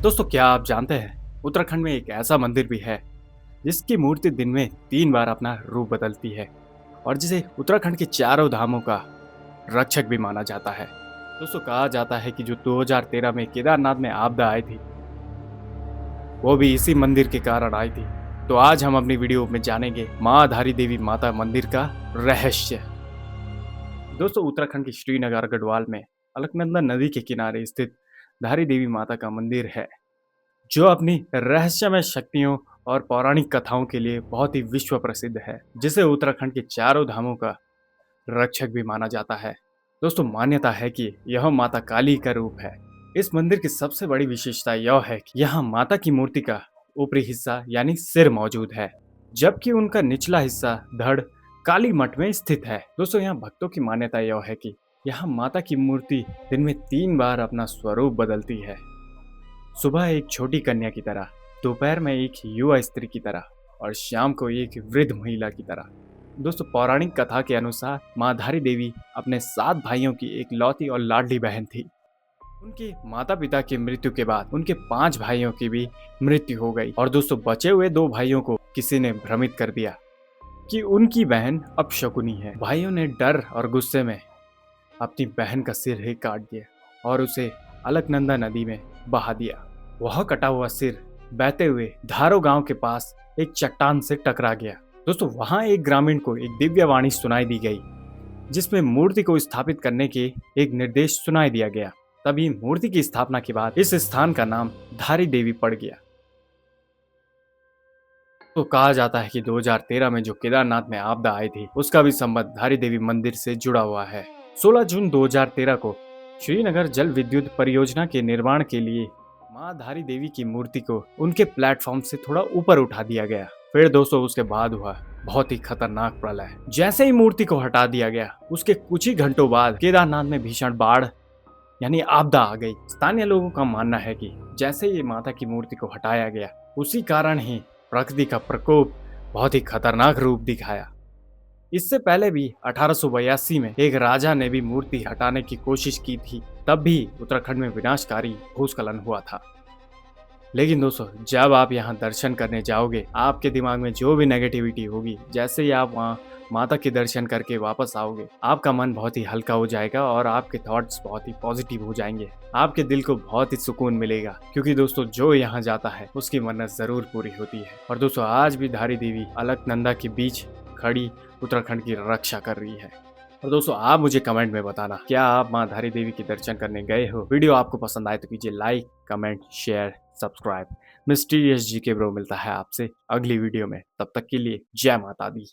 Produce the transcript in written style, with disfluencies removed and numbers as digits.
दोस्तों क्या आप जानते हैं उत्तराखंड में एक ऐसा मंदिर भी है जिसकी मूर्ति दिन में 3 बार अपना रूप बदलती है और जिसे उत्तराखंड के चारों धामों का रक्षक भी माना जाता है। दोस्तों कहा जाता है कि जो 2013 में केदारनाथ में आपदा आई थी वो भी इसी मंदिर के कारण आई थी। तो आज हम अपनी वीडियो में जानेंगे माँ धारी देवी माता मंदिर का रहस्य। दोस्तों उत्तराखंड के श्रीनगर गढ़वाल में अलकनंदा नदी के किनारे स्थित धारी देवी माता का मंदिर है जो अपनी रहस्यमय शक्तियों और पौराणिक कथाओं के लिए बहुत ही विश्व प्रसिद्ध है, जिसे उत्तराखंड के चारों धामों का रक्षक भी माना जाता है। दोस्तों मान्यता है कि यह माता काली का रूप है। इस मंदिर की सबसे बड़ी विशेषता यह है कि यहाँ माता की मूर्ति का ऊपरी हिस्सा यानी सिर मौजूद है, जबकि उनका निचला हिस्सा धड़ काली मठ में स्थित है। दोस्तों यहाँ भक्तों की मान्यता यह है कि यहाँ माता की मूर्ति दिन में 3 बार अपना स्वरूप बदलती है। सुबह एक छोटी कन्या की तरह, दोपहर में एक युवा स्त्री की तरह और शाम को एक वृद्ध महिला की तरह। दोस्तों पौराणिक कथा के अनुसार माँ धारी देवी अपने 7 भाइयों की एक लौती और लाडली बहन थी। उनके माता पिता की मृत्यु के बाद उनके 5 भाइयों की भी मृत्यु हो गई और दोस्तों बचे हुए 2 भाइयों को किसी ने भ्रमित कर दिया कि उनकी बहन अपशकुनी है। भाइयों ने डर और गुस्से में अपनी बहन का सिर ही काट दिया और उसे अलकनंदा नदी में बहा दिया। वह कटा हुआ सिर बहते हुए धारो गांव के पास एक चट्टान से टकरा गया। दोस्तों वहां एक ग्रामीण को एक दिव्य वाणी सुनाई दी गई जिसमें मूर्ति को स्थापित करने के एक निर्देश सुनाई दिया गया। तभी मूर्ति की स्थापना के बाद इस स्थान का नाम धारी देवी पड़ गया। तो कहा जाता है कि 2013 में जो केदारनाथ में आपदा आई थी उसका भी संबंध धारी देवी मंदिर से जुड़ा हुआ है। 16 जून 2013 को श्रीनगर जल विद्युत परियोजना के निर्माण के लिए माँ धारी देवी की मूर्ति को उनके प्लेटफॉर्म से थोड़ा ऊपर उठा दिया गया। फिर दोस्तों उसके बाद हुआ बहुत ही खतरनाक प्रलय। जैसे ही मूर्ति को हटा दिया गया उसके कुछ ही घंटों बाद केदारनाथ में भीषण बाढ़ यानी आपदा आ गई। स्थानीय लोगों का मानना है कि जैसे ही माता की मूर्ति को हटाया गया उसी कारण ही प्रकृति का प्रकोप बहुत ही खतरनाक रूप दिखाया। इससे पहले भी 1882 में एक राजा ने भी मूर्ति हटाने की कोशिश की थी, तब भी उत्तराखंड में विनाशकारी भूस्खलन हुआ था। लेकिन दोस्तों जब आप यहाँ दर्शन करने जाओगे आपके दिमाग में जो भी नेगेटिविटी होगी, जैसे ही आप वहाँ माता के दर्शन करके वापस आओगे आपका मन बहुत ही हल्का हो जाएगा और आपके थॉट्स बहुत ही पॉजिटिव हो जाएंगे। आपके दिल को बहुत ही सुकून मिलेगा क्योंकि दोस्तों जो यहाँ जाता है उसकी मन्नत जरूर पूरी होती है। और दोस्तों आज भी धारी देवी अलकनंदा के बीच खड़ी उत्तराखंड की रक्षा कर रही है। और दोस्तों आप मुझे कमेंट में बताना क्या आप माँ धारी देवी के दर्शन करने गए हो। वीडियो आपको पसंद आए तो कीजिए like, comment, share, subscribe. Mysterious जी के ब्रो मिलता है आपसे अगली वीडियो में, तब तक के लिए जय माता दी।